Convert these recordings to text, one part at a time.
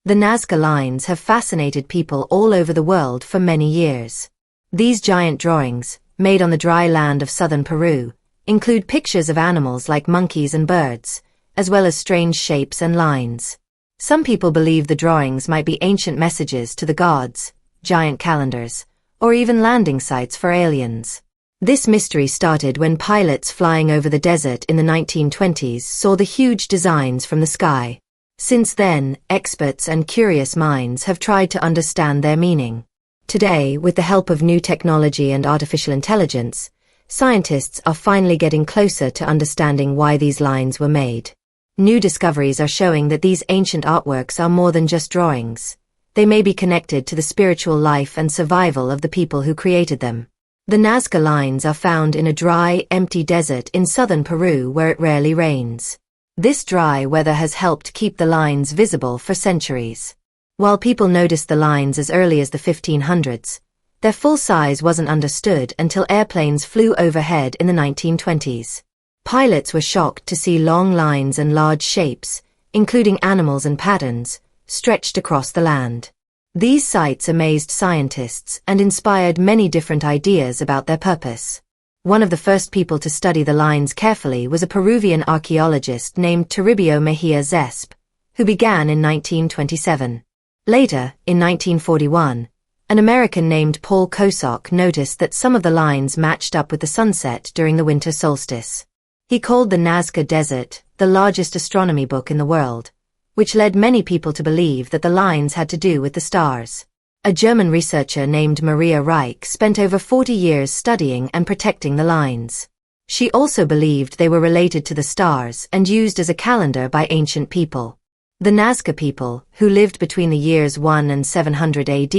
The Nazca Lines have fascinated people all over the world for many years. These giant drawings, made on the dry land of southern Peru, include pictures of animals like monkeys and birds, as well as strange shapes and lines. Some people believe the drawings might be ancient messages to the gods, giant calendars, or even landing sites for aliens. This mystery started when pilots flying over the desert in the 1920s saw the huge designs from the sky. Since then, experts and curious minds have tried to understand their meaning. Today, with the help of new technology and artificial intelligence, scientists are finally getting closer to understanding why these lines were made. New discoveries are showing that these ancient artworks are more than just drawings. They may be connected to the spiritual life and survival of the people who created them. The Nazca Lines are found in a dry, empty desert in southern Peru where it rarely rains. This dry weather has helped keep the lines visible for centuries. While people noticed the lines as early as the 1500s, their full size wasn't understood until airplanes flew overhead in the 1920s. Pilots were shocked to see long lines and large shapes, including animals and patterns, stretched across the land. These sights amazed scientists and inspired many different ideas about their purpose. One of the first people to study the lines carefully was a Peruvian archaeologist named Toribio Mejia Zesp, who began in 1927. Later, in 1941, an American named Paul Kosok noticed that some of the lines matched up with the sunset during the winter solstice. He called the Nazca Desert the largest astronomy book in the world, which led many people to believe that the lines had to do with the stars. A German researcher named Maria Reich spent over 40 years studying and protecting the lines. She also believed they were related to the stars and used as a calendar by ancient people. The Nazca people, who lived between the years 1 and 700 AD,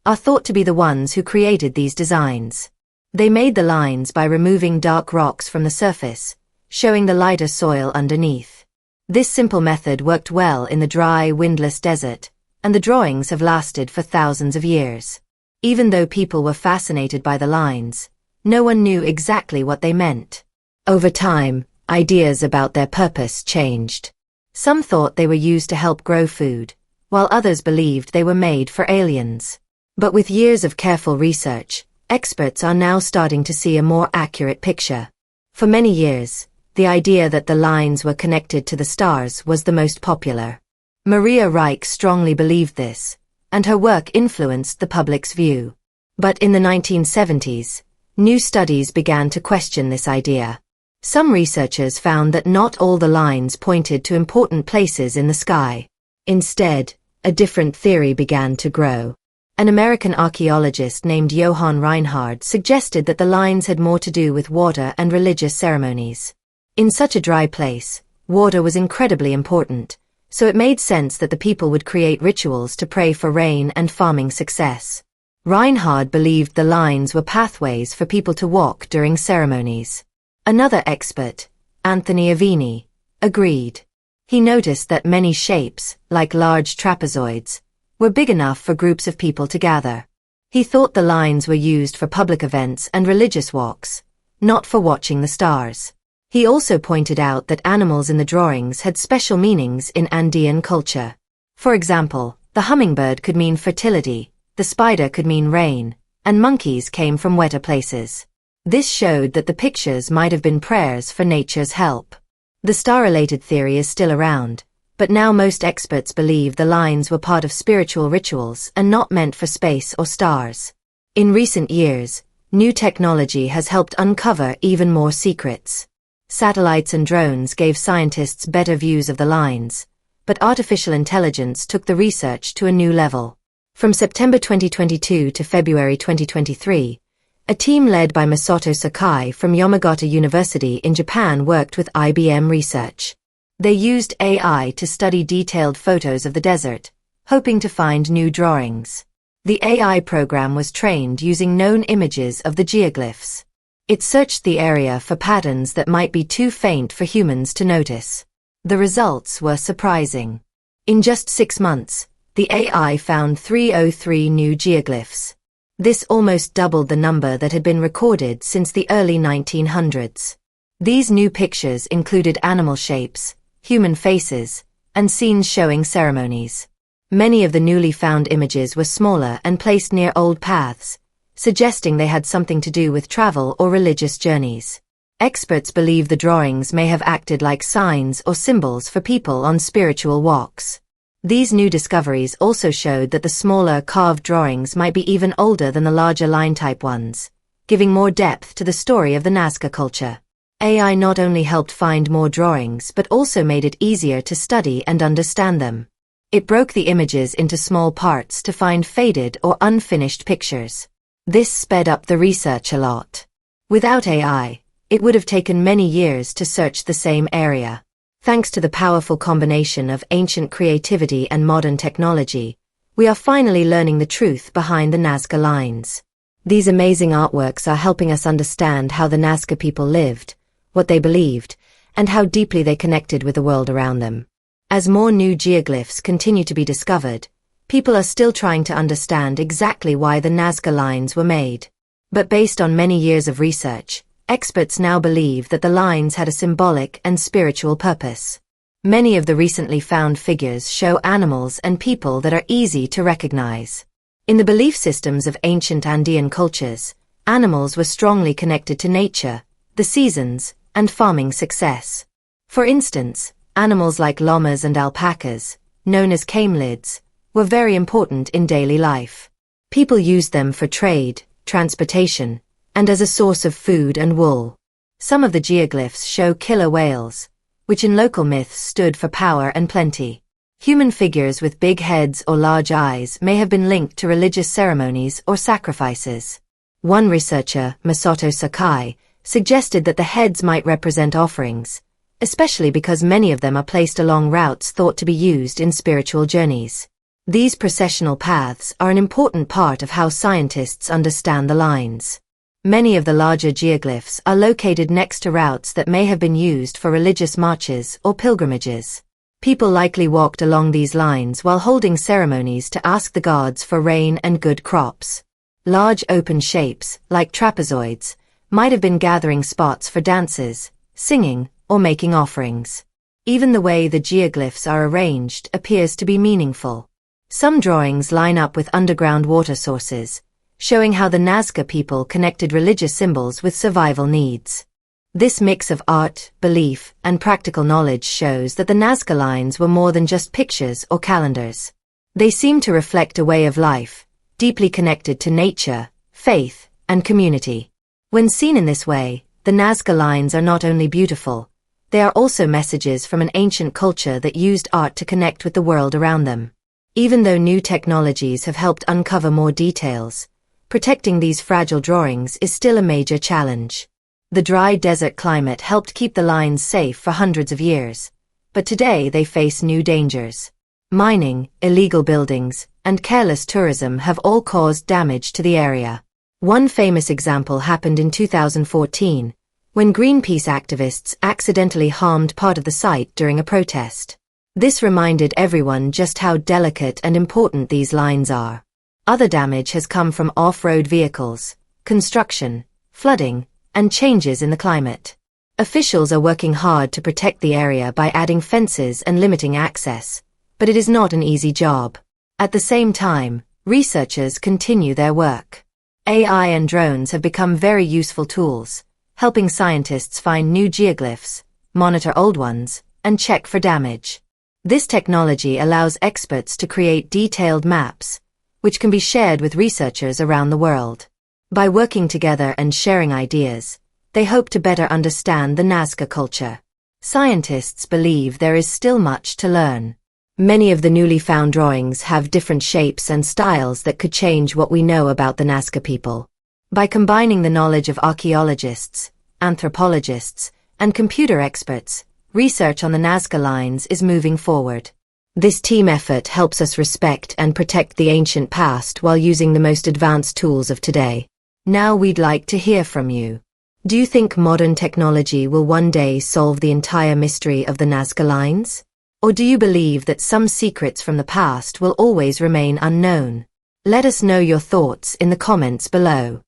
are thought to be the ones who created these designs. They made the lines by removing dark rocks from the surface, showing the lighter soil underneath. This simple method worked well in the dry, windless desert, and the drawings have lasted for thousands of years. Even though people were fascinated by the lines, no one knew exactly what they meant. Over time, ideas about their purpose changed. Some thought they were used to help grow food, while others believed they were made for aliens. But with years of careful research, experts are now starting to see a more accurate picture. For many years, the idea that the lines were connected to the stars was the most popular. Maria Reich strongly believed this, and her work influenced the public's view. But in the 1970s, new studies began to question this idea. Some researchers found that not all the lines pointed to important places in the sky. Instead, a different theory began to grow. An American archaeologist named Johann Reinhard suggested that the lines had more to do with water and religious ceremonies. In such a dry place, water was incredibly important, so it made sense that the people would create rituals to pray for rain and farming success. Reinhard believed the lines were pathways for people to walk during ceremonies. Another expert, Anthony Avini, agreed. He noticed that many shapes, like large trapezoids, were big enough for groups of people to gather. He thought the lines were used for public events and religious walks, not for watching the stars. He also pointed out that animals in the drawings had special meanings in Andean culture. For example, the hummingbird could mean fertility, the spider could mean rain, and monkeys came from wetter places. This showed that the pictures might have been prayers for nature's help. The star-related theory is still around, but now most experts believe the lines were part of spiritual rituals and not meant for space or stars. In recent years, new technology has helped uncover even more secrets. Satellites and drones gave scientists better views of the lines, but artificial intelligence took the research to a new level. From September 2022 to February 2023, a team led by Masato Sakai from Yamagata University in Japan worked with IBM Research. They used AI to study detailed photos of the desert, hoping to find new drawings. The AI program was trained using known images of the geoglyphs. It searched the area for patterns that might be too faint for humans to notice. The results were surprising. In just 6 months, the AI found 303 new geoglyphs. This almost doubled the number that had been recorded since the early 1900s. These new pictures included animal shapes, human faces, and scenes showing ceremonies. Many of the newly found images were smaller and placed near old paths, suggesting they had something to do with travel or religious journeys. Experts believe the drawings may have acted like signs or symbols for people on spiritual walks. These new discoveries also showed that the smaller carved drawings might be even older than the larger line-type ones, giving more depth to the story of the Nazca culture. AI not only helped find more drawings but also made it easier to study and understand them. It broke the images into small parts to find faded or unfinished pictures. This sped up the research a lot. Without AI, it would have taken many years to search the same area. Thanks to the powerful combination of ancient creativity and modern technology, we are finally learning the truth behind the Nazca Lines. These amazing artworks are helping us understand how the Nazca people lived, what they believed, and how deeply they connected with the world around them. As more new geoglyphs continue to be discovered, people are still trying to understand exactly why the Nazca Lines were made. But based on many years of research, experts now believe that the lines had a symbolic and spiritual purpose. Many of the recently found figures show animals and people that are easy to recognize. In the belief systems of ancient Andean cultures, animals were strongly connected to nature, the seasons, and farming success. For instance, animals like llamas and alpacas, known as camelids, were very important in daily life. People used them for trade, transportation, and as a source of food and wool. Some of the geoglyphs show killer whales, which in local myths stood for power and plenty. Human figures with big heads or large eyes may have been linked to religious ceremonies or sacrifices. One researcher, Masato Sakai, suggested that the heads might represent offerings, especially because many of them are placed along routes thought to be used in spiritual journeys. These processional paths are an important part of how scientists understand the lines. Many of the larger geoglyphs are located next to routes that may have been used for religious marches or pilgrimages. People likely walked along these lines while holding ceremonies to ask the gods for rain and good crops. Large open shapes, like trapezoids, might have been gathering spots for dances, singing, or making offerings. Even the way the geoglyphs are arranged appears to be meaningful. Some drawings line up with underground water sources, showing how the Nazca people connected religious symbols with survival needs. This mix of art, belief, and practical knowledge shows that the Nazca Lines were more than just pictures or calendars. They seem to reflect a way of life, deeply connected to nature, faith, and community. When seen in this way, the Nazca Lines are not only beautiful, they are also messages from an ancient culture that used art to connect with the world around them. Even though new technologies have helped uncover more details, protecting these fragile drawings is still a major challenge. The dry desert climate helped keep the lines safe for hundreds of years, but today they face new dangers. Mining, illegal buildings, and careless tourism have all caused damage to the area. One famous example happened in 2014, when Greenpeace activists accidentally harmed part of the site during a protest. This reminded everyone just how delicate and important these lines are. Other damage has come from off-road vehicles, construction, flooding, and changes in the climate. Officials are working hard to protect the area by adding fences and limiting access, but it is not an easy job. At the same time, researchers continue their work. AI and drones have become very useful tools, helping scientists find new geoglyphs, monitor old ones, and check for damage. This technology allows experts to create detailed maps, which can be shared with researchers around the world. By working together and sharing ideas, they hope to better understand the Nazca culture. Scientists believe there is still much to learn. Many of the newly found drawings have different shapes and styles that could change what we know about the Nazca people. By combining the knowledge of archaeologists, anthropologists, and computer experts, research on the Nazca Lines is moving forward. This team effort helps us respect and protect the ancient past while using the most advanced tools of today. Now we'd like to hear from you. Do you think modern technology will one day solve the entire mystery of the Nazca Lines? Or do you believe that some secrets from the past will always remain unknown? Let us know your thoughts in the comments below.